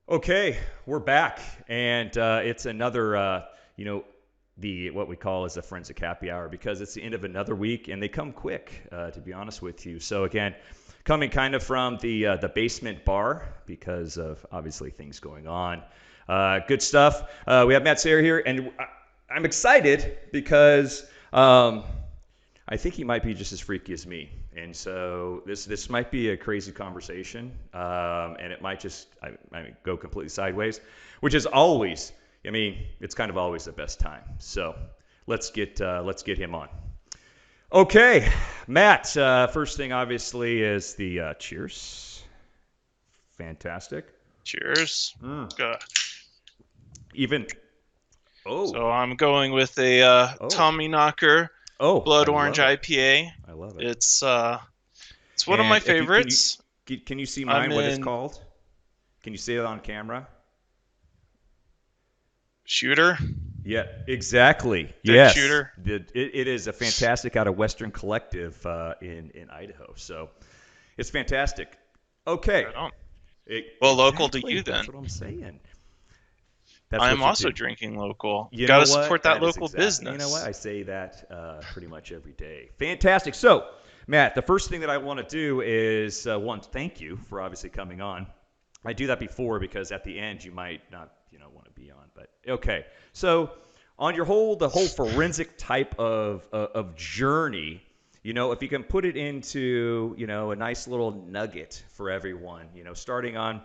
Okay, we're back, and it's another, the what we call is a forensic happy hour because it's the end of another week, and they come quick, to be honest with you. So again, coming kind of from the basement bar because of obviously things going on. Good stuff. We have Matt Sayer here, and I'm excited because I think he might be just as freaky as me. And so this might be a crazy conversation, and it might just go completely sideways, which is always, I mean, it's kind of always the best time. So let's get him on. Okay, Matt. First thing obviously is the cheers. Fantastic. Cheers. Good. Even oh So I'm going with a oh Tommy Knocker oh, I Blood Orange love it. IPA. I love it. It's one of my And if you can you favorites. can you see I'm mine? What it's in called? Can you see it on camera? Shooter, Yeah, exactly. Dick Yes, Shooter. it is a fantastic out of Western Collective in Idaho. So it's fantastic. Okay, Right on. Well, local to exactly. you That's then. what I'm saying. That's I am what you also do. drinking local. You Got know to support what? that That is local exactly. You know what? business. I say that pretty much every day. Fantastic. So, Matt, the first thing that I want to do is one, thank you for obviously coming on. I do that before because at the end you might not, want to be on. But okay. So, on the whole forensic type of journey, if you can put it into, a nice little nugget for everyone, starting on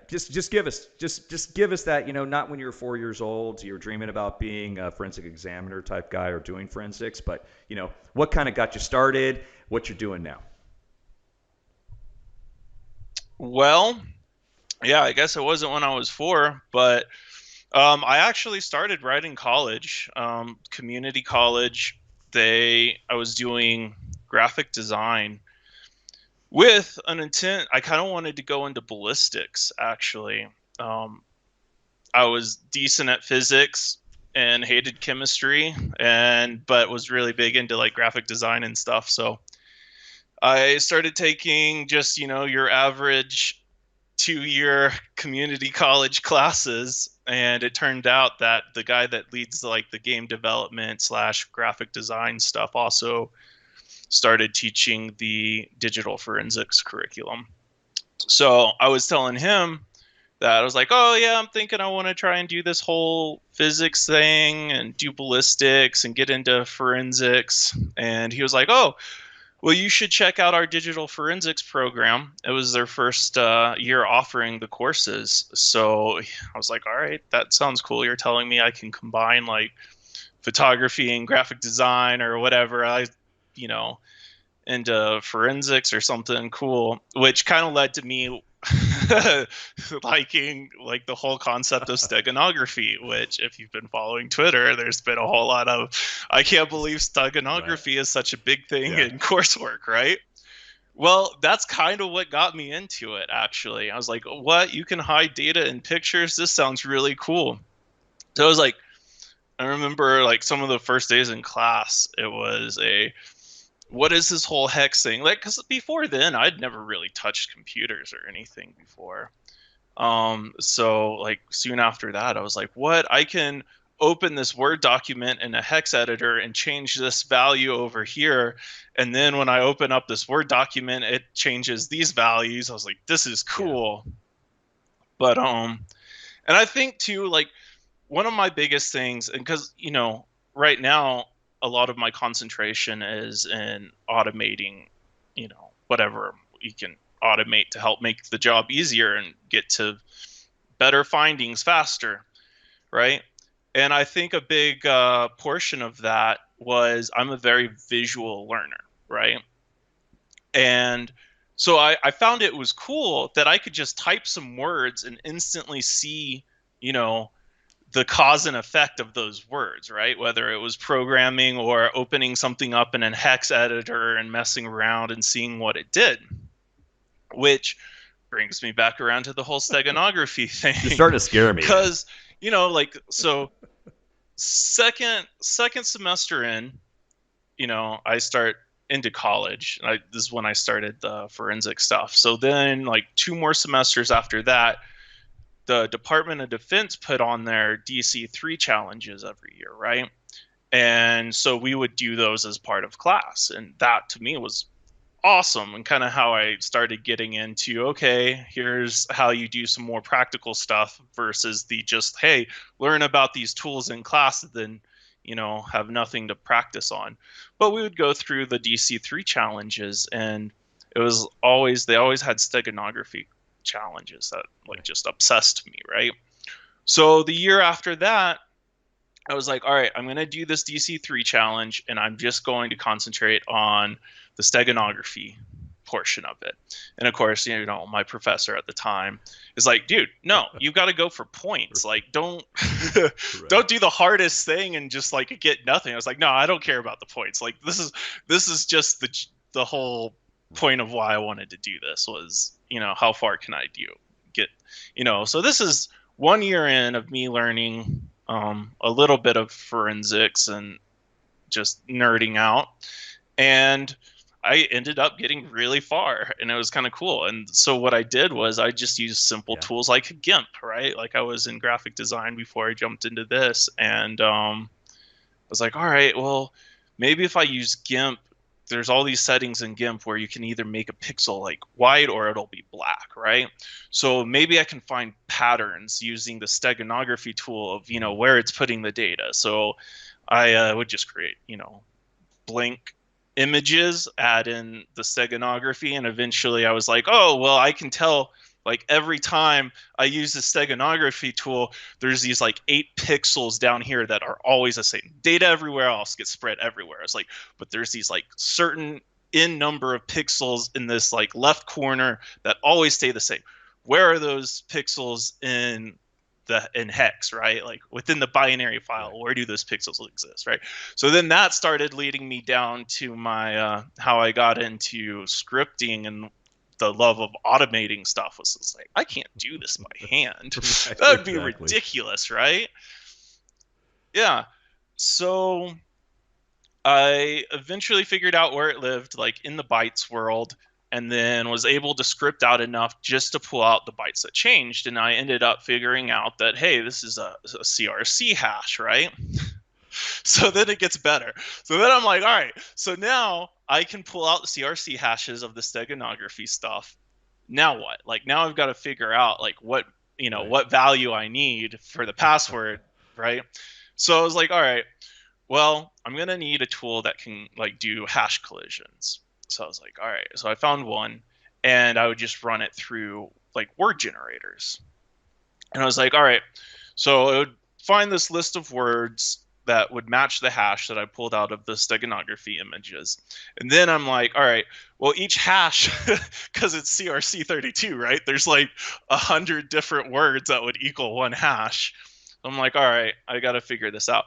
just give us that, not when you're 4 years old, you're dreaming about being a forensic examiner type guy or doing forensics, but what kind of got you started, what you're doing now. Well, yeah, I guess it wasn't when I was 4, but I actually started right in college, community college. I was doing graphic design with an intent. I kind of wanted to go into ballistics, actually. Um, I was decent at physics and hated chemistry, but was really big into like graphic design and stuff. So I started taking just, your average 2-year community college classes, and it turned out that the guy that leads like the game development slash graphic design stuff also started teaching the digital forensics curriculum. So I was telling him that I was like, oh yeah, I'm thinking I want to try and do this whole physics thing and do ballistics and get into forensics. And he was like, oh, well, you should check out our digital forensics program. It was their first year offering the courses. So I was like, all right, that sounds cool. You're telling me I can combine like photography and graphic design or whatever you know, into forensics or something cool, which kind of led to me liking like the whole concept of steganography, which if you've been following Twitter, there's been a whole lot of I can't Just believe right. steganography is such a big thing Yeah. in coursework, right? Well, that's kind of what got me into it, actually. I was like, what? You can hide data in pictures? This sounds really cool. So I was like, I remember like some of the first days in class, it was what is this whole hex thing? Like, because before then, I'd never really touched computers or anything before. So like soon after that, I was like, what? I can open this Word document in a hex editor and change this value over here. And then when I open up this Word document, it changes these values. I was like, this is Yeah. cool. But and I think too, like one of my biggest things, and because right now a lot of my concentration is in automating, whatever you can automate to help make the job easier and get to better findings faster, right? And I think a big portion of that was I'm a very visual learner, right? And so I found it was cool that I could just type some words and instantly see, you know, the cause and effect of those words, right? Whether it was programming or opening something up in a hex editor and messing around and seeing what it did, which brings me back around to the whole steganography You're thing. starting to scare me, man. Because, like, so second semester in, I start into college. This is when I started the forensic stuff. So then, like, 2 more semesters after that, the Department of Defense put on their DC-3 challenges every year, right? And so we would do those as part of class. And that to me was awesome, and kind of how I started getting into, okay, here's how you do some more practical stuff versus the just, hey, learn about these tools in class and then, have nothing to practice on. But we would go through the DC-3 challenges, and they always had steganography challenges that like just obsessed me, right? So the year after that, I was like, all right, I'm going to do this DC-3 challenge, and I'm just going to concentrate on the steganography portion of it. And of course, my professor at the time is like, dude, no, you've got to go for points. Like, don't don't do the hardest thing and just like get nothing. I was like, no, I don't care about the points. Like, this is just the whole point of why I wanted to do this was, how far can I get, so this is 1 year in of me learning a little bit of forensics and just nerding out. And I ended up getting really far, and it was kind of cool. And so what I did was I just used simple tools like GIMP, right? Like I was in graphic design before I jumped into this. And I was like, all right, well, maybe if I use GIMP, there's all these settings in GIMP where you can either make a pixel like white or it'll be black, right? So maybe I can find patterns using the steganography tool of, where it's putting the data. So I would just create, blank images, add in the steganography, and eventually I was like, oh, well, I can tell like every time I use the steganography tool, there's these like 8 pixels down here that are always the same. Data everywhere else gets spread everywhere. It's like, but there's these like certain n number of pixels in this like left corner that always stay the same. Where are those pixels in hex, right? Like within the binary file, where do those pixels exist, right? So then that started leading me down to my how I got into scripting, and the love of automating stuff was just like, I can't do this by hand. That would be ridiculous, right? Yeah. So I eventually figured out where it lived, like in the bytes world, and then was able to script out enough just to pull out the bytes that changed. And I ended up figuring out that, hey, this is a CRC hash, right? So then it gets better. So then I'm like, all right, so now I can pull out the CRC hashes of the steganography stuff. Now what? Like now I've got to figure out like what value I need for the password, right? So I was like, all right, well, I'm going to need a tool that can like do hash collisions. So I was like, all right. So I found one, and I would just run it through like word generators. And I was like, all right. So it would find this list of words that would match the hash that I pulled out of the steganography images. And then I'm like, all right, well, each hash, because it's CRC32, right? There's like 100 different words that would equal one hash. I'm like, all right, I got to figure this out.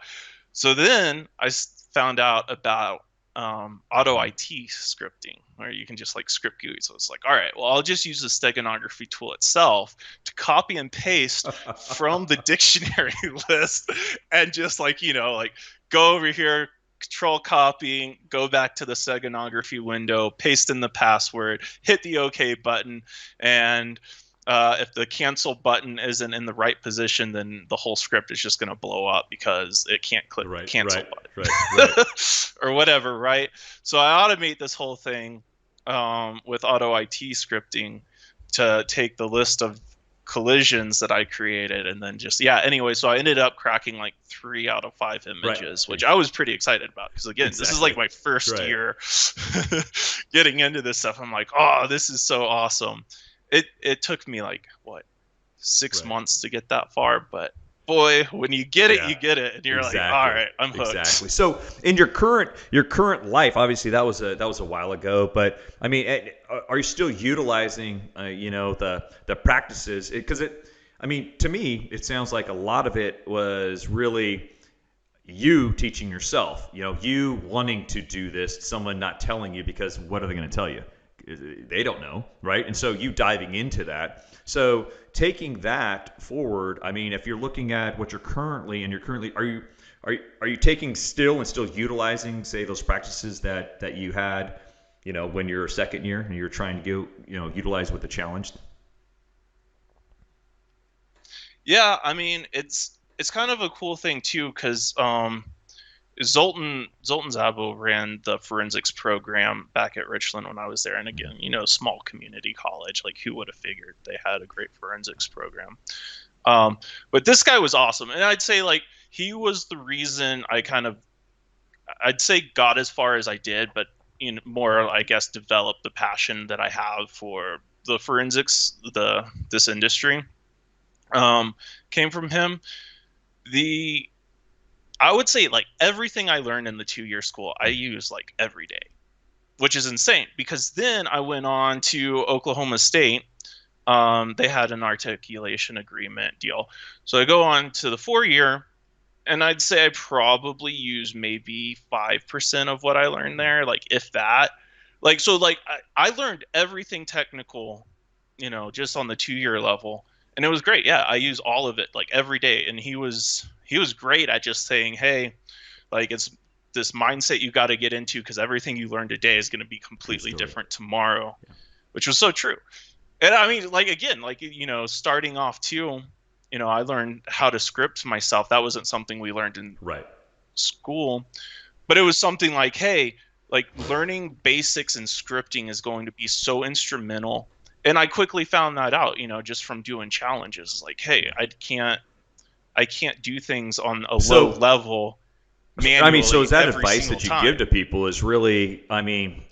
So then I found out about auto IT scripting, where you can just like script GUI. So it's like, all right, well, I'll just use the steganography tool itself to copy and paste from the dictionary list, and just like, like go over here, control copying, go back to the steganography window, paste in the password, hit the OK button, and if the cancel button isn't in the right position, then the whole script is just going to blow up because it can't click the cancel button or whatever, right? So I automate this whole thing with auto IT scripting to take the list of collisions that I created, and then just anyway, so I ended up cracking like 3 out of 5 images, which I was pretty excited about, because again, this is like my first year getting into this stuff. I'm like, oh, this is so awesome. It took me like 6 months to get that far, but boy, when you get it, you get it, and you're like, all right, I'm hooked. Exactly. So in your current life, obviously that was a while ago, but I mean, are you still utilizing the practices? Because to me, it sounds like a lot of it was really you teaching yourself. You wanting to do this, someone not telling you, because what are they going to tell you? They don't know, right? And so you diving into that. So taking that forward, I mean, if you're looking at what you're currently, are you taking still utilizing, say, those practices that you had, when you're a second year and you're trying to go, utilize with the challenge? Yeah, I mean, it's kind of a cool thing too, because Zoltan Zabo ran the forensics program back at Richland when I was there, and again, small community college. Like, who would have figured they had a great forensics program? But this guy was awesome, and I'd say like he was the reason I'd say got as far as I did, but more, I guess, developed the passion that I have for the forensics, this industry. Um, Came from him. The I would say like everything I learned in the 2 year school, I use like every day, which is insane because then I went on to Oklahoma State. They had an articulation agreement deal. So I go on to the 4 year, and I'd say I probably use maybe 5% of what I learned there, like if that. Like, so like I learned everything technical, just on the 2 year level. And it was great. Yeah, I use all of it like every day. And he was great at just saying, hey, like it's this mindset you got to get into because everything you learn today is going to be True completely story. different tomorrow, Yeah. which was so true. And I mean, like again, like starting off too, I learned how to script myself. That wasn't something we learned in Right. school, but it was something like, hey, like learning basics in scripting is going to be so instrumental. And I quickly found that out, just from doing challenges. Like, hey, Yeah. I can't do things on a low So level I mean, so manually is that every advice single that you give time. to people is really, I mean,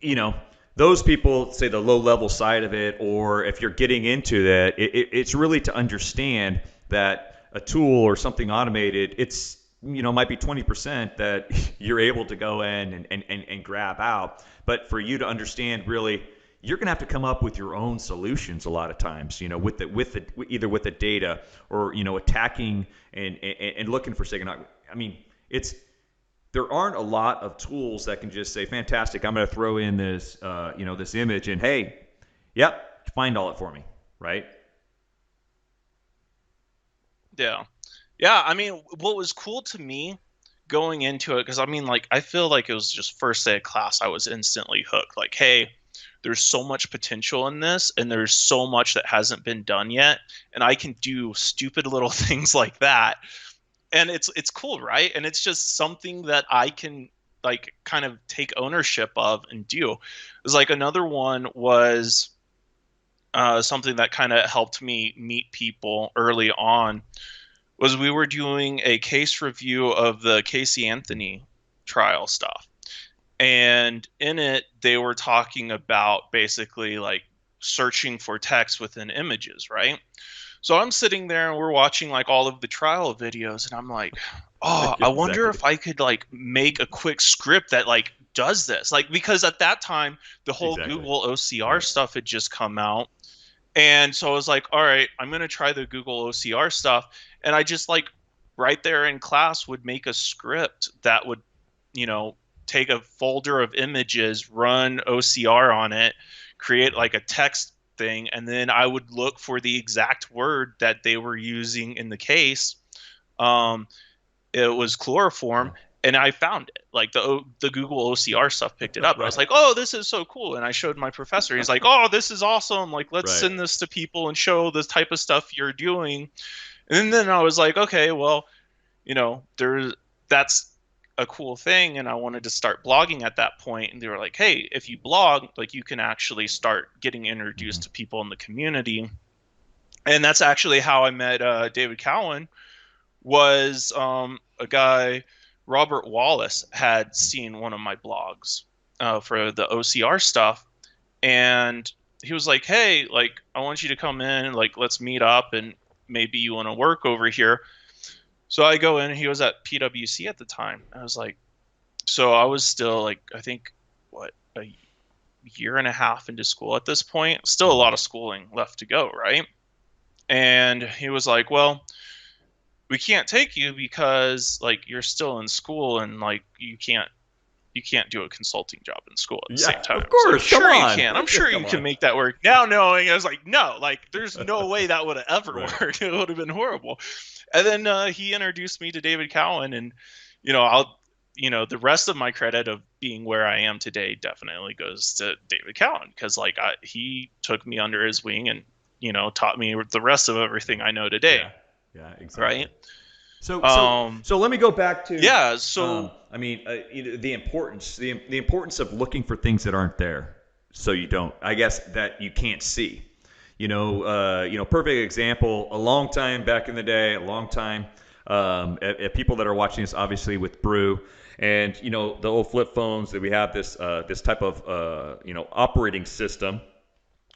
you know, those people say the low level side of it, or if you're getting into that, it's really to understand that a tool or something automated, it's, might be 20% that you're able to go in and grab out. But for you to understand really, you're going to have to come up with your own solutions a lot of times, with the either with the data or, attacking and looking for second. I mean, it's there aren't a lot of tools that can just say, fantastic, I'm going to throw in this, this image and hey, yep, find all it for me, right? Yeah. Yeah, I mean, what was cool to me going into it, because I mean, like, I feel like it was just first day of class, I was instantly hooked. Like, hey, there's so much potential in this, and there's so much that hasn't been done yet, and I can do stupid little things like that. And it's cool, right? And it's just something that I can like kind of take ownership of and do. It's like another one was something that kind of helped me meet people early on was we were doing a case review of the Casey Anthony trial stuff. And in it, they were talking about basically like searching for text within images, right? So I'm sitting there and we're watching like all of the trial videos, and I'm like, oh, I wonder Exactly. if I could like make a quick script that like does this. Like, because at that time, the whole Exactly. Google OCR Right. stuff had just come out, and so I was like, all right, I'm going to try the Google OCR stuff. And I just like right there in class would make a script that would, you know, take a folder of images, run OCR on it, create like a text thing, and then I would look for the exact word that they were using in the case. Um, it was chloroform, Yeah. and I found it. Like the Google OCR stuff picked it up. I Right. was like, "Oh, this is so cool!" And I showed my professor. He's like, "Oh, this is awesome! Like, let's Right. send this to people and show the type of stuff you're doing." And then I was like, "Okay, well, there's that's a cool thing." And I wanted to start blogging at that point. And they were like, "Hey, if you blog, like, you can actually start getting Mm-hmm. introduced to people in the community." And that's actually how I met David Cowan. Was a guy, Robert Wallace, had seen one of my blogs for the OCR stuff, and he was like, "Hey, like I want you to come in, like let's meet up, and maybe you want to work over here." So I go in. He was at PwC at the time. I was like, so I was still like, I think what a year and a half into school at this point. Still a Mm-hmm. lot of schooling left to go, right? And he was like, "Well, we can't take you because like you're still in school and like you can't do a consulting job in school at the Yeah, same time." of It's like, course. Come sure you on. can. I'm sure Come you can on. make that work. Now knowing, I was like, no, like there's no way that would have ever Right. worked. It would have been horrible. And then he introduced me to David Cowan, and I'll the rest of my credit of being where I am today definitely goes to David Cowan because like he took me under his wing and taught me the rest of everything I know today, Yeah. Yeah. Exactly. right? So, so, Um, so let me go back to, yeah, so I mean, the importance, the importance of looking for things that aren't there, so you don't, I guess, that you can't see. Perfect example. A long time back in the day, a long time. People that are watching this, obviously, with Brew, and the old flip phones that we have this type of operating system,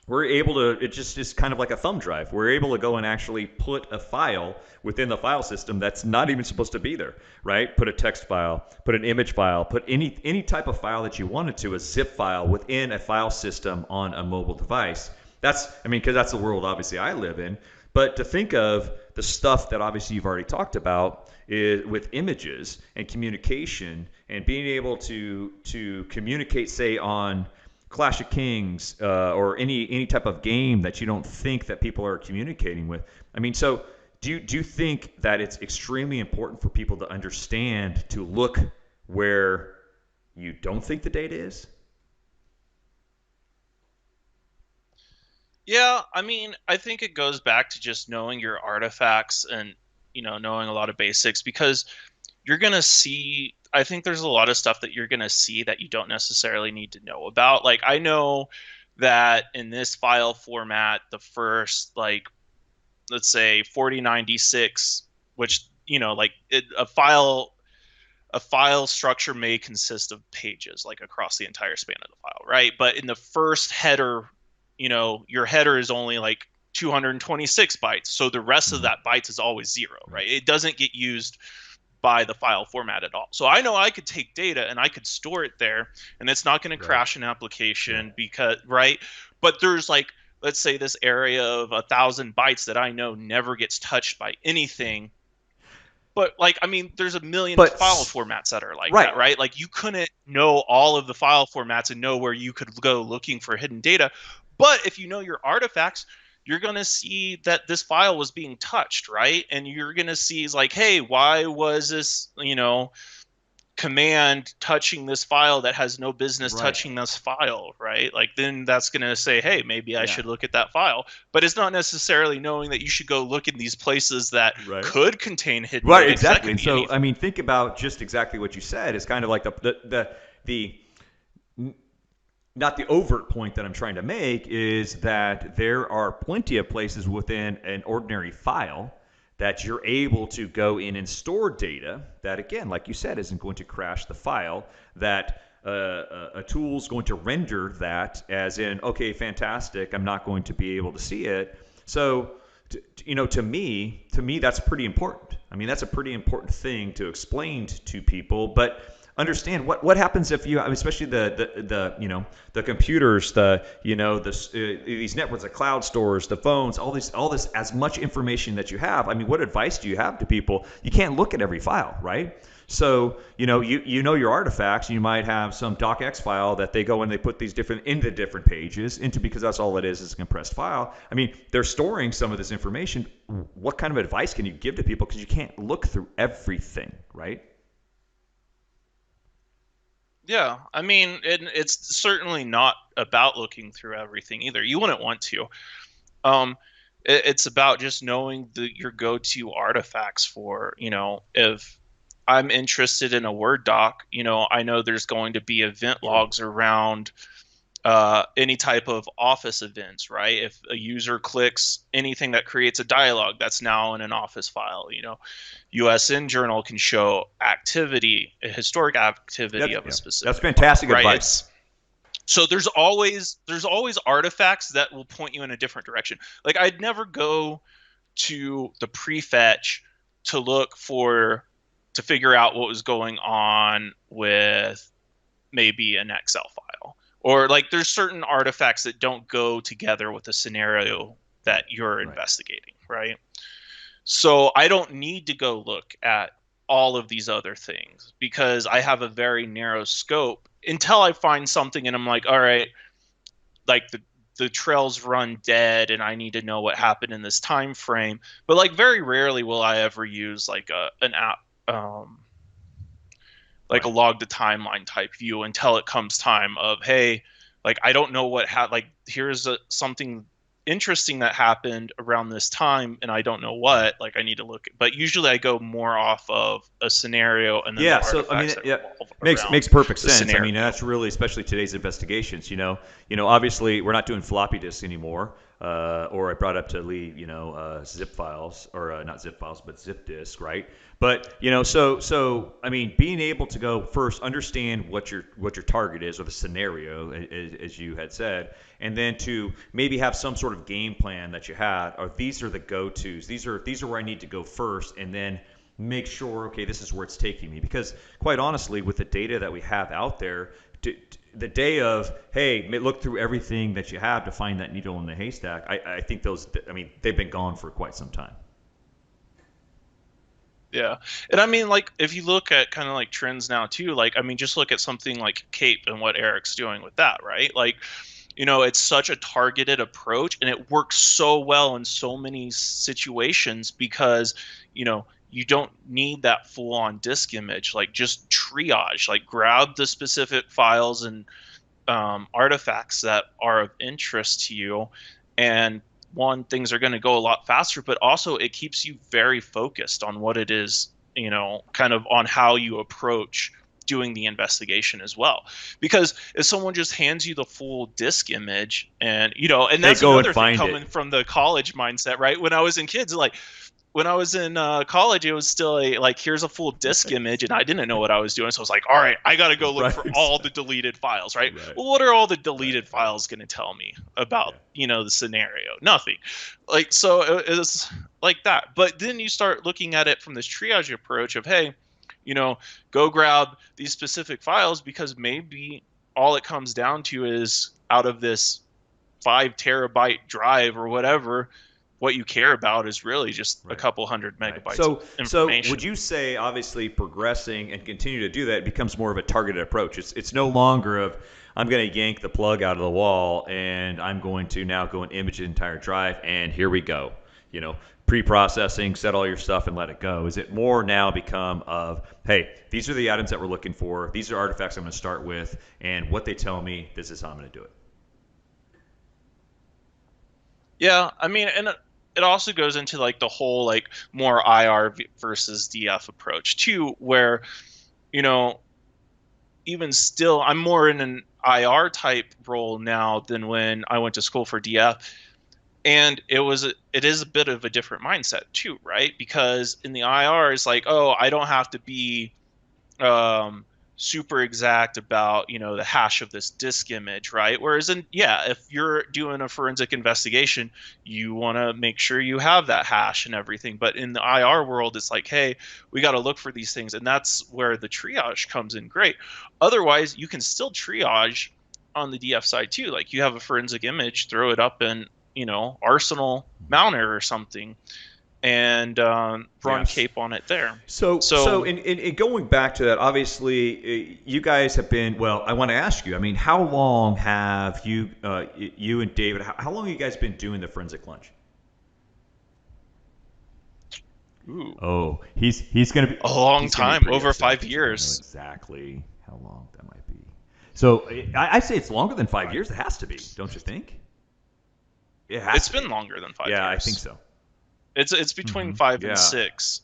we're able to, it just is kind of like a thumb drive. We're able to go and actually put a file within the file system that's not even supposed to be there, right? Put a text file, put an image file, put any type of file that you wanted to, a zip file within a file system on a mobile device. Because that's the world obviously I live in. But to think of the stuff that obviously you've already talked about is with images and communication and being able to communicate, say, on Clash of Kings, or any type of game that you don't think that people are communicating with. I mean, so do you think that it's extremely important for people to understand to look where you don't think the data is? yeah, I mean, I think it goes back to just knowing your artifacts and knowing a lot of basics, because you're going to see, I think there's a lot of stuff that you're going to see that you don't necessarily need to know about. Like, I know that in this file format, the first, like, let's say 4096, which, a file structure may consist of pages, like across the entire span of the file, right? But in the first header, your header is only like 226 bytes. So the rest of Mhm. that bytes is always zero, Right. right? It doesn't get used by the file format at all. So I know I could take data and I could store it there, and it's not going to Right. crash an Yeah. application, because, right? But there's, like, let's say this area of 1,000 bytes that I know never gets touched by anything. But, like, I mean, there's a million But file formats that are like right. that, right? Like, you couldn't know all of the file formats and know where you could go looking for hidden data. But if you know your artifacts, you're going to see that this file was being touched, right? And you're going to see, like, hey, why was this, command touching this file that has no business Right. touching this file, right? Like, then that's going to say, hey, maybe I Yeah. should look at that file. But it's not necessarily knowing that you should go look in these places that Right. could contain hidden Right, data, because that exactly. could And be so, I anything. mean, think about just exactly what you said. It's kind of like the not the overt point that I'm trying to make is that there are plenty of places within an ordinary file that you're able to go in and store data that, again, like you said, isn't going to crash the file, that a tool is going to render that as in, okay, fantastic, I'm not going to be able to see it. So, to me, that's pretty important. I mean, that's a pretty important thing to explain to people. But understand what happens if you, especially the computers, these networks, the cloud stores, the phones, all this as much information that you have. I mean, what advice do you have to people? You can't look at every file, right? So you know your artifacts. You might have some docx file that they go and they put these different into different pages into, because that's all it is a compressed file. I mean, they're storing some of this information. What kind of advice can you give to people, because you can't look through everything, right? Yeah, I mean, it's certainly not about looking through everything either. You wouldn't want to. Um, it's about just knowing your go-to artifacts for, if I'm interested in a Word doc, I know there's going to be event Sure. logs around any type of Office events, right? If a user clicks anything that creates a dialogue, that's now in an Office file. USN Journal can show activity, historic activity That's of a yeah. That's specific file, fantastic right? advice. It's so there's always artifacts that will point you in a different direction. Like, I'd never go to the prefetch to look for to figure out what was going on with maybe an Excel file. Or, like, there's certain artifacts that don't go together with the scenario Right. that you're Right. investigating, right? So I don't need to go look at all of these other things, because I have a very narrow scope until I find something and I'm like, all right, like, the trails run dead and I need to know what happened in this time frame. But, like, very rarely will I ever use, like, an app, like a Right. log to timeline type view, until it comes time of, hey, like, I don't know what like, here's something interesting that happened around this time, and I don't know what. Like I need to look, but usually I go more off of a scenario and then the Yeah, so I mean, artifacts that yeah, revolve makes around perfect the sense. I scenario. mean, that's really especially today's investigations. Obviously we're not doing floppy disks anymore, or I brought up to Lee, zip files or not zip files, but zip disk, right? But so I mean, being able to go first, understand what your target is or the scenario, as you had said, and then to maybe have some sort of game plan that you had, or these are the go-tos. These are where I need to go first, and then make sure, okay, this is where it's taking me. Because quite honestly, with the data that we have out there, the day of, hey, look through everything that you have to find that needle in the haystack, I think I mean, they've been gone for quite some time. Yeah. And I mean, like, if you look at kind of like trends now too, like, I mean, just look at something like Cape and what Eric's doing with that, right? Like, it's such a targeted approach and it works so well in so many situations because, you don't need that full on disk image. Like, just triage, like, grab the specific files and artifacts that are of interest to you. And one, things are going to go a lot faster, but also it keeps you very focused on what it is, kind of on how you approach doing the investigation as well. Because if someone just hands you the full disk image and Hey, that's go and another thing find coming it. from the college mindset, right? When I was in kids, like when I was in college, it was still like, here's a full disk image, and I didn't know what I was doing. So I was like, all right, I got to go look Right, for all the exactly. deleted files, right? Right, Well, what are all the right, deleted right. files going to tell me about, Yeah. the scenario? Nothing. Like, so it's like that. But then you start looking at it from this triage approach of, hey, you know, go grab these specific files because maybe all it comes down to is out of this 5 terabyte drive or whatever, what you care about is really just a Right. couple hundred Right. megabytes of So would information. you say, obviously, progressing and continue to do that becomes more of a targeted approach? It's no longer of I'm going to yank the plug out of the wall and I'm going to now go and image the entire drive and here we go. Pre-processing, set all your stuff and let it go. Is it more now become of, hey, these are the items that we're looking for. These are artifacts I'm going to start with, and what they tell me, this is how I'm going to do it. Yeah, I mean, and it also goes into like the whole like more IR versus DF approach too, where you know even still I'm more in an IR type role now than when I went to school for DF. And it is a bit of a different mindset too, right? Because in the IR it's like, oh, I don't have to be um, super exact about the hash of this disk image, right? Whereas in yeah, if you're doing a forensic investigation, you want to make sure you have that hash and everything. But in the IR world, it's like, hey, we got to look for these things, and that's where the triage comes in great. Otherwise, you can still triage on the DF side too. Like you have a forensic image, throw it up in Arsenal Mounter or something, and run Yes. cape on it there. So So in going back to that, obviously, you guys have been, well, I want to ask you, I mean, how long have you and David, how long have you guys been doing the forensic lunch? ooh, Oh, he's gonna be a long he's gonna be time, pretty over upset five because I know years. exactly how long that might be. So I say it's longer than 5 years. It has to be, don't you think? It has It's to been be. longer than five Yeah, I think years. so. It's between Hmm. 5 and Yeah. 6.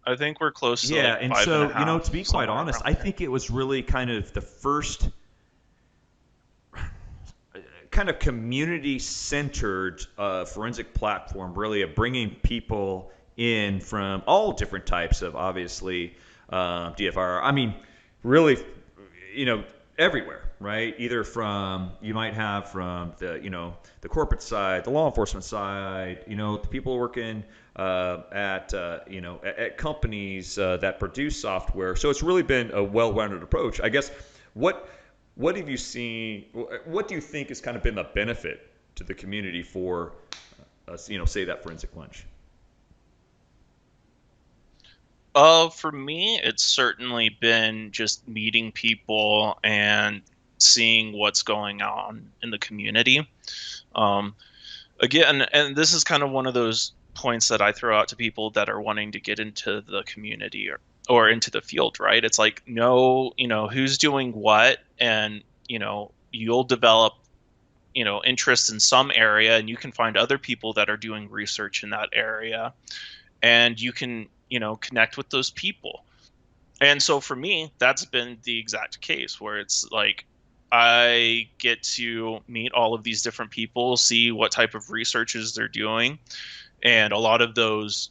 I think we're close to Yeah, like and five and a so half, to be quite somewhere honest, around I there. think it was really kind of the first kind of community centered forensic platform, really, of bringing people in from all different types of, obviously, DFIR. I mean, really, you know, everywhere, right? Either from, you might have from the corporate side, the law enforcement side, the people working at companies that produce software. So it's really been a well-rounded approach. I guess what what have you seen? What do you think has kind of been the benefit to the community for us? Say that forensic lunch. For me, it's certainly been just meeting people and seeing what's going on in the community. Um, Again, and this is kind of one of those points that I throw out to people that are wanting to get into the community or into the field, right? It's like, know, who's doing what, and, you'll develop, interest in some area, and you can find other people that are doing research in that area, and you can connect with those people. And so for me, that's been the exact case where it's like I get to meet all of these different people, see what type of researches they're doing, and a lot of those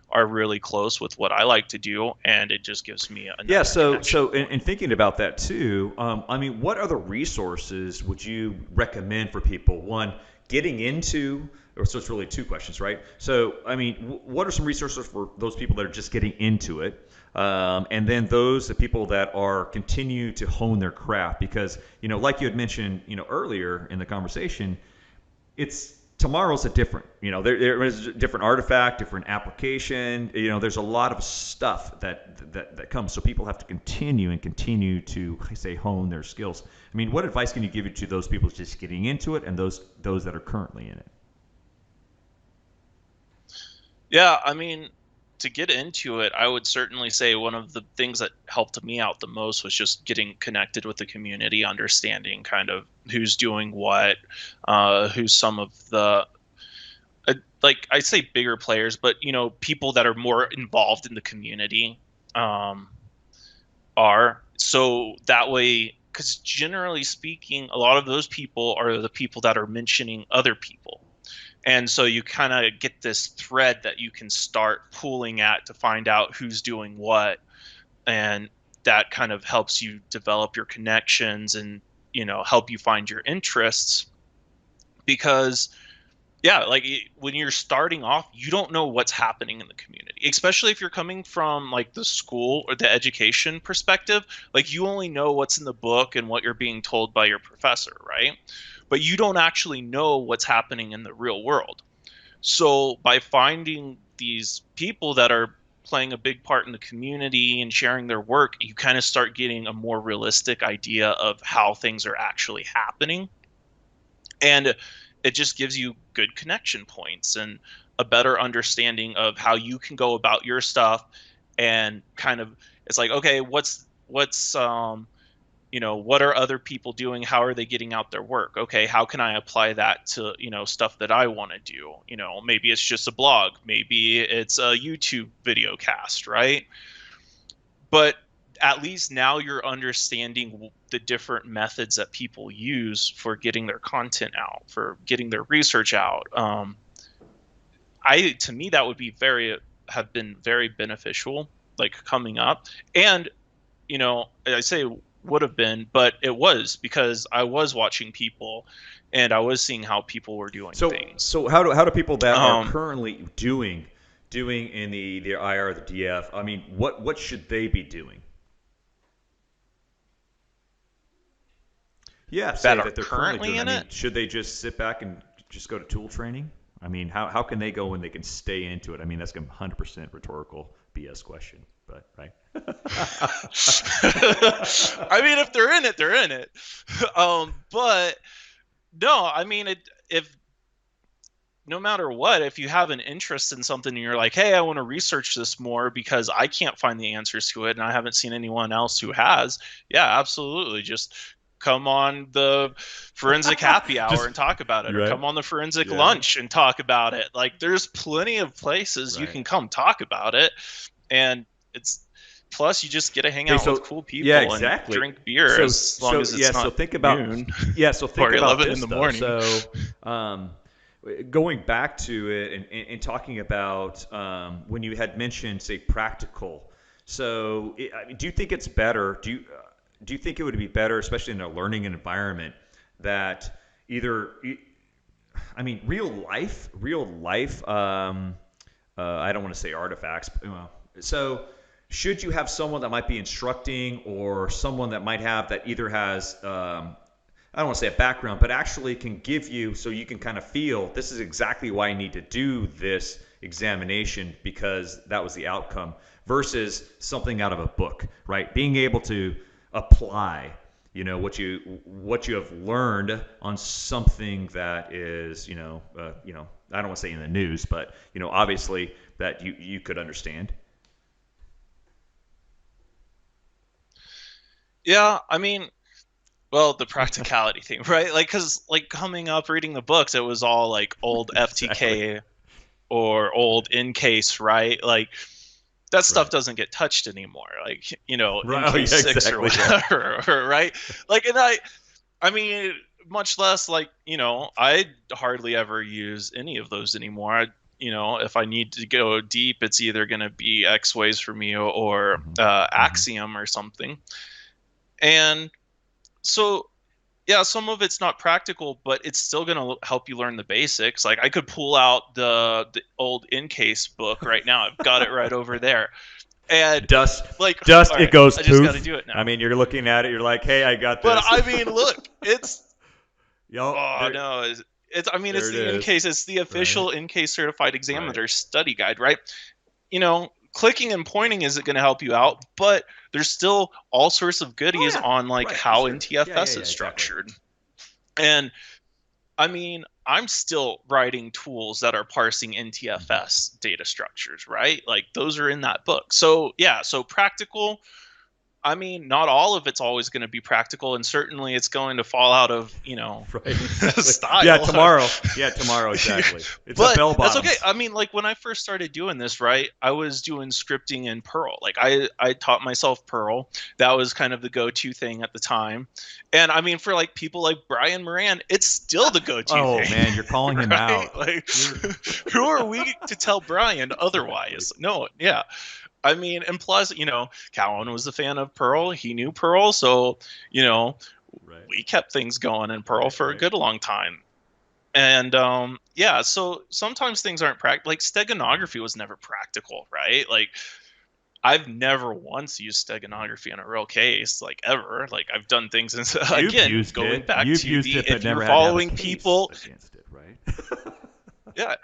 are really close with what I like to do, and it just gives me Yeah, another connection so in point. thinking about that too, I mean, what other resources would you recommend for people? One, getting into, or so it's really two questions, right? So, I mean, what are some resources for those people that are just getting into it? And then the people that are continue to hone their craft, because like you had mentioned, earlier in the conversation, it's tomorrow's a different there is a different artifact, different application. There's a lot of stuff that comes, so people have to continue to, I say, hone their skills. I mean, what advice can you give to those people just getting into it and those that are currently in it? Yeah, I mean, to get into it, I would certainly say one of the things that helped me out the most was just getting connected with the community, understanding kind of who's doing what, who's some of the like I say bigger players, but people that are more involved in the community um, are, so that way, because generally speaking, a lot of those people are the people that are mentioning other people. And so you kind of get this thread that you can start pulling at to find out who's doing what. And that kind of helps you develop your connections and, help you find your interests. Because, yeah, like when you're starting off, you don't know what's happening in the community, especially if you're coming from like the school or the education perspective. Like you only know what's in the book and what you're being told by your professor, right? But you don't actually know what's happening in the real world. So by finding these people that are playing a big part in the community and sharing their work, you kind of start getting a more realistic idea of how things are actually happening. And it just gives you good connection points and a better understanding of how you can go about your stuff. And kind of, it's like, okay, what are other people doing? How are they getting out their work? Okay, how can I apply that to, stuff that I want to do? Maybe it's just a blog, maybe it's a YouTube video cast, right? But at least now you're understanding the different methods that people use for getting their content out, for getting their research out. To me, that would be have been very beneficial, like coming up. And I say would have been, but it was because I was watching people and I was seeing how people were doing things. So how do people that are Um, currently doing in the IR or the DF? I mean, what should they be doing? Yeah, that say are that they're currently currently doing. I in it. mean, should they just sit back and just go to tool training? I mean, how can they go when they can stay into it? I mean, that's a 100% rhetorical BS question, but right. I mean, if they're in it, they're in it. But no, I mean, if no matter what, if you have an interest in something and you're like, hey, I want to research this more because I can't find the answers to it and I haven't seen anyone else who has, yeah, absolutely. Just come on the forensic happy hour Just and talk about it, you're or right. come on the forensic Yeah. lunch and talk about it. Like, there's plenty of places you Right. can come talk about it. And it's plus, you just get to hang Hey, out with so cool yeah, people and exactly. drink beer So as long so as yeah, it's so not think about noon so think or about 11 in this the though. morning. So um, going back to it and talking about when you had mentioned, say, practical. So I mean, do you think it's better? Do you think it would be better, especially in a learning environment, that either I mean, real life. I don't want to say artifacts. Well, so should you have someone that might be instructing, or someone that might have that either has I don't want to say a background, but actually can give you, so you can kind of feel this is exactly why I need to do this examination because that was the outcome, versus something out of a book, right? Being able to apply what you have learned on something that is I don't want to say in the news, but obviously that you could understand. Yeah, I mean, Well, the practicality thing, right? Like, because like coming up reading the books, it was all like old Exactly. FTK or old Right. in case, right? Like that stuff Right. doesn't get touched anymore. Like, in Right. Oh, case yeah, 6 or exactly. Yeah. whatever, right? Like, and I mean, much less like, I hardly ever use any of those anymore. If I need to go deep, it's either going to be X ways for me or Hmm. Hmm. Axiom or something. And so yeah, some of it's not practical, but it's still going to help you learn the basics. Like I could pull out the old in case book right now. I've got it right over there. And Dust, like, dust, all it right, goes I just got to poof. do it I now. mean, you're looking at it, you're like, hey, I got But this. I mean, look, it's oh There, no, it's I mean, there it's it the in is. case, it's the Right. official in case certified Right. examiner study guide, right? Clicking and pointing isn't going to help you out, but there's still all sorts of Oh goodies yeah. on like Right. For how sure. Yeah. Yeah. NTFS is Yeah. Exactly. structured. And I mean, I'm still writing tools that are parsing Hmm. NTFS data structures, right? Like those are in that book. So, yeah, so practical, I mean, not all of it's always going to be practical, and certainly it's going to fall out of, Right. Exactly. Yeah. style. Tomorrow. Yeah. Tomorrow. Exactly. It's a But bell that's okay. bottoms. I mean, like when I first started doing this, right, I was doing scripting in Perl. Like I taught myself Perl. That was kind of the go-to thing at the time. And I mean, for like people like Brian Moran, it's still the go-to Oh thing, man, you're calling him right? out. Like You're who are we to tell Brian exactly. otherwise? No, yeah. I mean, and plus, Cowan was a fan of Perl. He knew Perl, so you know, Right. we kept things going in Perl Right. for a Right. good long time. And yeah, so sometimes things aren't practical. Like Mhm. steganography was never practical, right? Like I've never once used steganography in a real case, like ever. Like I've done things, and You've again, used going it. back You've to used the it, but if you're never had to have a following case people, against it, right? yeah,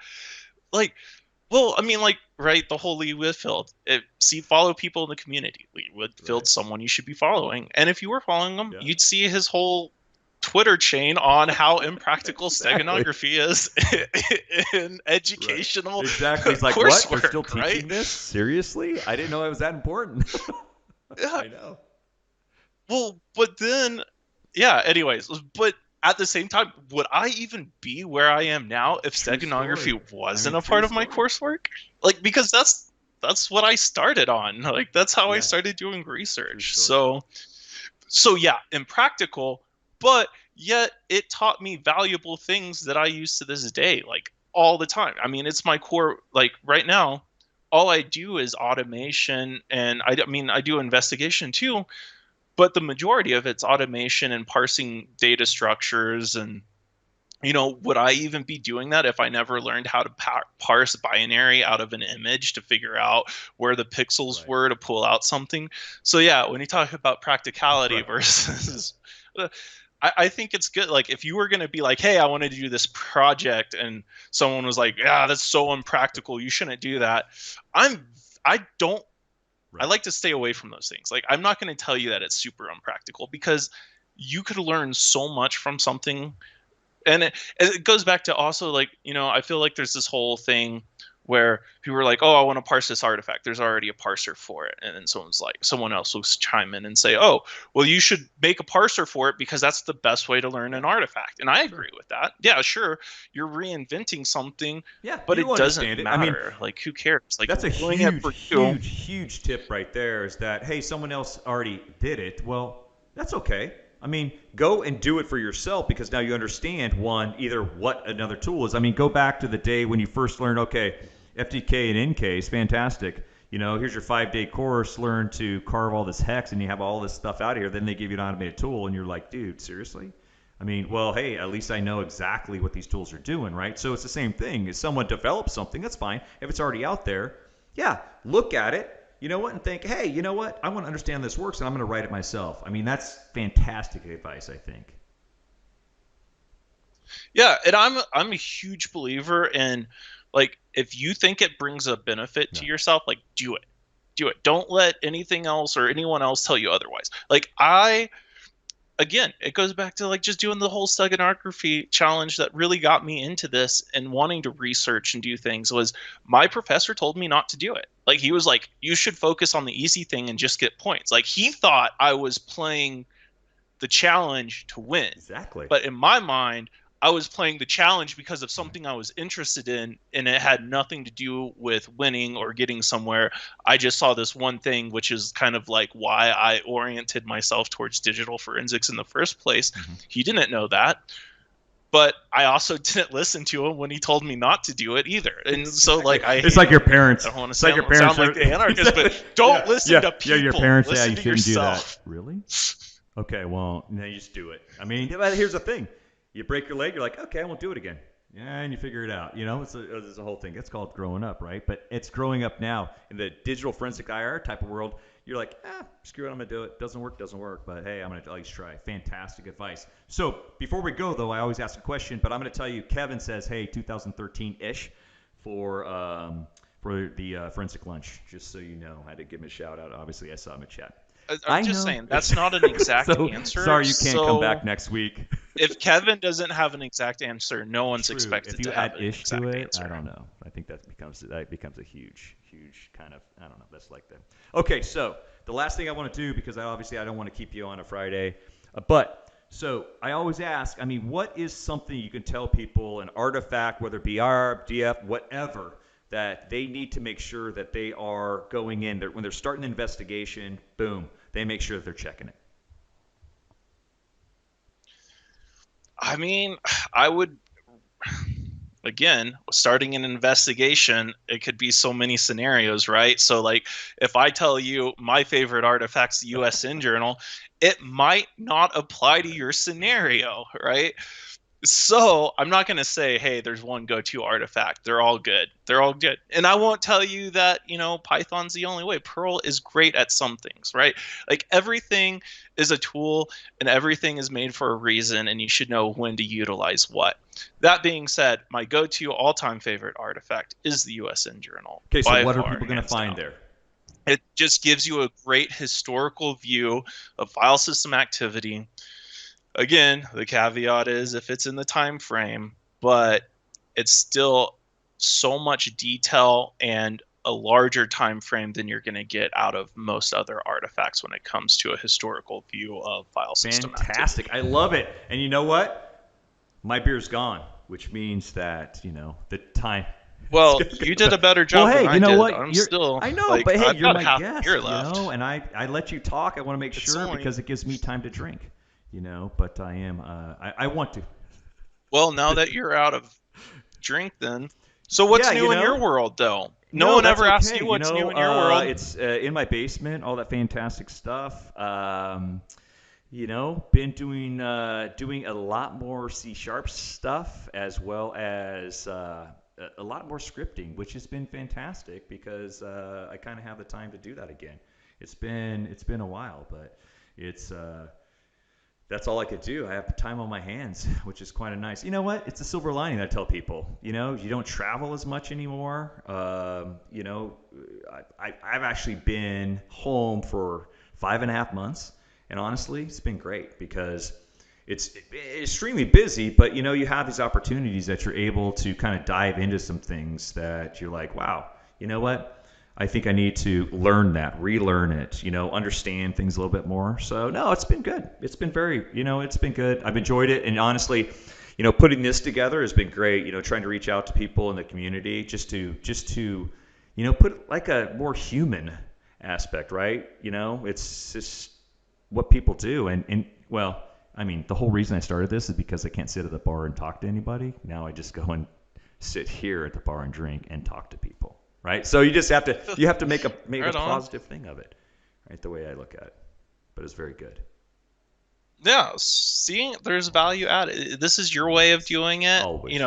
like well, I mean, like right, the whole Lee Whitfield. See, follow people in the community. Lee Right. Whitfield's someone you should be following, and if you were following him, Yeah. you'd see his whole Twitter chain on how impractical Exactly. steganography is in Right. educational Exactly. He's like, what? They're still coursework, right? teaching this? Seriously? I didn't know it was that important. Yeah. I know. Well, but then, yeah. Anyways, but at the same time, would I even be where I am now if True story. steganography I wasn't mean, a true part of my story. coursework? Like, because that's what I started on. Like, that's how I Yeah. started doing True research. story. So yeah, impractical, but yet it taught me valuable things that I use to this day, like all the time. I mean, it's my core. Like right now, all I do is automation, and I mean, I do investigation too, but the majority of it's automation and parsing data structures. And would I even be doing that if I never learned how to parse binary out of an image to figure out where the pixels Right. were to pull out something? So yeah, when you talk about practicality Right. Yeah. versus I think it's good. Like if you were going to be like, hey, I wanted to do this project, and someone was like, yeah, that's so impractical, you shouldn't do that. i'm I don't I Right. like to stay away from those things. Like I'm not going to tell you that it's super unpractical, because you could learn so much from something. And it goes back to also, like, I feel like there's this whole thing where people are like, oh, I want to parse this artifact, there's already a parser for it. And then someone else will chime in and say, oh, well, you should make a parser for it because that's the best way to learn Yeah. an artifact. And I Sure. agree with that. Yeah, sure, you're reinventing something, Yeah. but You it doesn't understand it. I mean, matter. Like who cares? Like that's a you're doing it huge, for you. huge, huge tip right there is that, hey, someone else already did it. Well, that's okay. I mean, go and do it for yourself because now you understand one, either what another tool is. I mean, go back to the day when you first learned, okay, FTK and NK is fantastic. Here's your 5-day course, learn to carve all this hex, and you have all this stuff out here. Then they give you an automated tool, and you're like, dude, seriously? I mean, well, hey, at least I know exactly what these tools are doing, right? So it's the same thing. If someone develops something, that's fine. If it's already out there, yeah, look at it, you know what, and think, hey, you know what? I want to understand this works, and I'm going to write it myself. I mean, that's fantastic advice, I think. Yeah, and I'm a huge believer in, like, if you think it brings a benefit Yeah. to yourself, like do it. Do it. Don't let anything else or anyone else tell you otherwise. Like I again, it goes back to like just doing the whole steganography challenge that really got me into this and wanting to research and do things was my professor told me not to do it. Like he was like, you should focus on the easy thing and just get points. Like he thought I was playing the challenge to win. Exactly. But in my mind, I was playing the challenge because of something I was interested in, and it had nothing to do with winning or getting somewhere. I just saw this one thing, which is kind of like why I oriented myself towards digital forensics in the first place. Mm-hmm. He didn't know that. But I also didn't listen to him when he told me not to do it either. And so, like, it's like your parents. I don't want to it's like your parents sound like the anarchist, but don't listen to people. Yeah, your parents. Listen you to shouldn't yourself. do that. Really? Okay, well, no, you just do it. I mean, here's the thing: you break your leg, you're like, okay, I won't do it again. Yeah, and you figure it out. You know, it's a whole thing. It's called growing up, right? But it's growing up now in the digital forensic IR type of world. You're like, screw it, I'm gonna do it. Doesn't work. But hey, I'm gonna at least try. Fantastic advice. So before we go, though, I always ask a question, but I'm gonna tell you. Kevin says, hey, 2013-ish for the forensic lunch. Just so you know, I had to give him a shout out. Obviously, I saw him in chat. I'm just saying that's not an exact answer. Sorry, you can't come back next week. If Kevin doesn't have an exact answer, no one's expected if you to add have an ish exact to it, answer. I don't know. I think that becomes a huge kind of, I don't know. That's like that. Okay, so the last thing I want to do, because I don't want to keep you on a Friday, but so I always ask, I mean, what is something you can tell people, an artifact, whether it be ARB, DF, whatever, that they need to make sure that they are going in, when they're starting an investigation, boom, they make sure that they're checking it. I mean, I would, again, starting an investigation, it could be so many scenarios, right? So, like, if I tell you my favorite artifact's the USN Journal, it might not apply to your scenario, right? So I'm not going to say, hey, there's one go-to artifact. They're all good. And I won't tell you that, Python's the only way. Perl is great at some things, right? Like, everything is a tool and everything is made for a reason, and you should know when to utilize what. That being said, my go-to all-time favorite artifact is the USN Journal. Okay, so what are people going to find there? It just gives you a great historical view of file system activity. Again, the caveat is if it's in the time frame, but it's still so much detail and a larger time frame than you're going to get out of most other artifacts when it comes to a historical view of file system activity. Fantastic. I love it. And you know what? My beer's gone, which means that, the time. Well, you did a better job than I did. What? I know, but hey, you're my guest, and I let you talk. I want to make sure because it gives me time to drink. But I am, I want to. Well, now that you're out of drink then. So what's new in your world, though? No one ever asks you what's new in your world. It's in my basement, all that fantastic stuff. Been doing a lot more C# stuff, as well as a lot more scripting, which has been fantastic because I kind of have the time to do that again. It's been a while, but it's that's all I could do. I have time on my hands, which is quite a nice. You know what? It's a silver lining that I tell people. You don't travel as much anymore. I've actually been home for 5.5 months, and honestly, it's been great because it's extremely busy. But you have these opportunities that you're able to kind of dive into some things that you're like, wow, you know what? I think I need to learn that, relearn it, understand things a little bit more. So, no, it's been good. It's been it's been good. I've enjoyed it. And honestly, putting this together has been great, trying to reach out to people in the community just to put like a more human aspect, right? It's just what people do. And well, I mean, the whole reason I started this is because I can't sit at the bar and talk to anybody. Now I just go and sit here at the bar and drink and talk to people. Right, so you just have to make a positive thing of it, right? The way I look at it, but it's very good. Yeah, seeing there's value added. This is your way of doing it. Always.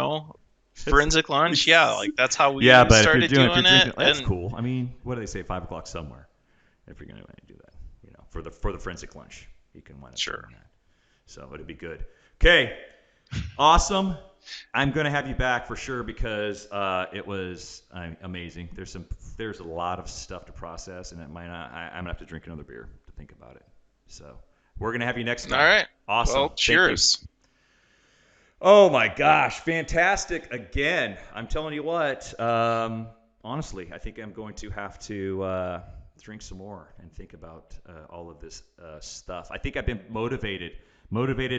Forensic lunch. Yeah, like that's how we but started if you're doing it. That's and, cool. I mean, what do they say? 5 o'clock somewhere. If you're gonna do that, for the forensic lunch, you can wind up doing that. So it'd be good. Okay, awesome. I'm going to have you back for sure because it was amazing. There's a lot of stuff to process, and it might not. I'm gonna have to drink another beer to think about it. So we're gonna have you next time. All right. Awesome. Well, cheers. Oh my gosh, fantastic again. I'm telling you what. Honestly, I think I'm going to have to drink some more and think about all of this stuff. I think I've been motivated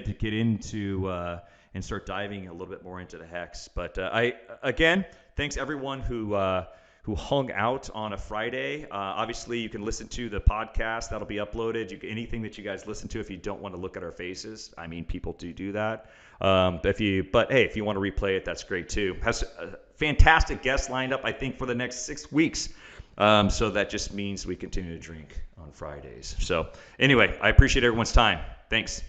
to get into and start diving a little bit more into the hex. But I again, thanks everyone who hung out on a Friday. Obviously, you can listen to the podcast that'll be uploaded. Anything that you guys listen to, if you don't want to look at our faces, I mean, people do that. But hey, if you want to replay it, that's great too. Has a fantastic guests lined up, I think, for the next 6 weeks. So that just means we continue to drink on Fridays. So anyway, I appreciate everyone's time. Thanks.